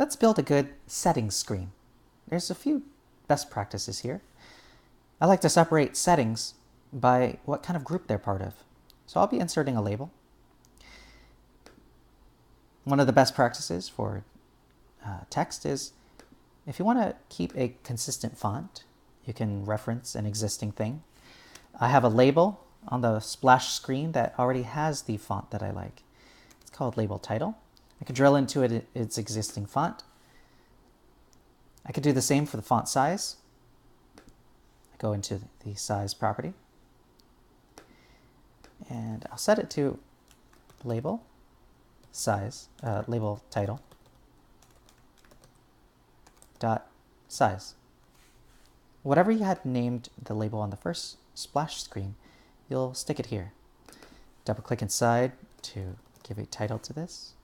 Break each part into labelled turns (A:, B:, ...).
A: Let's build a good settings screen. There's a few best practices here. I like to separate settings by what kind of group they're part of. So I'll be inserting a label. One of the best practices for text is if you want to keep a consistent font, you can reference an existing thing. I have a label on the splash screen that already has the font that I like. It's called label title. I could drill into its existing font. I could do the same for the font size. I go into the size property and I'll set it to label size, label title dot size. Whatever you had named the label on the first splash screen, you'll stick it here. Double click inside to give a title to this.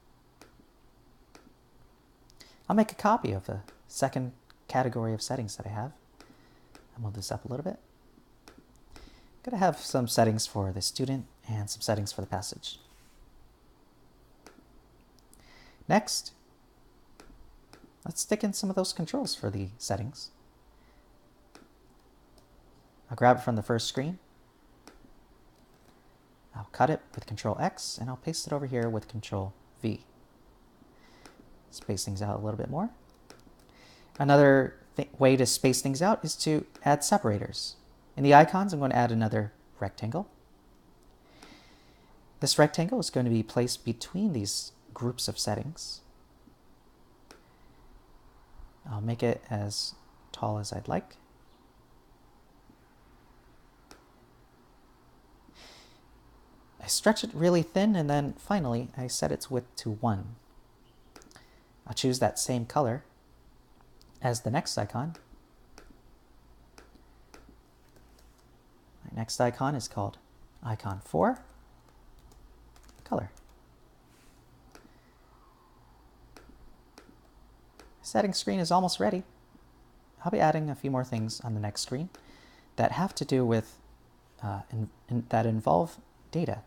A: I'll make a copy of the second category of settings that I have. I'll move this up a little bit. I'm going to have some settings for the student and some settings for the passage. Next, let's stick in some of those controls for the settings. I'll grab it from the first screen. I'll cut it with Control X and I'll paste it over here with Control V. Space things out a little bit more. Another way to space things out is to add separators. In the icons, I'm going to add another rectangle. This rectangle is going to be placed between these groups of settings. I'll make it as tall as I'd like. I stretch it really thin and then finally I set its width to 1. I'll choose that same color as the next icon. My next icon is called icon 4, color. Settings screen is almost ready. I'll be adding a few more things on the next screen that have to do with, that involve data.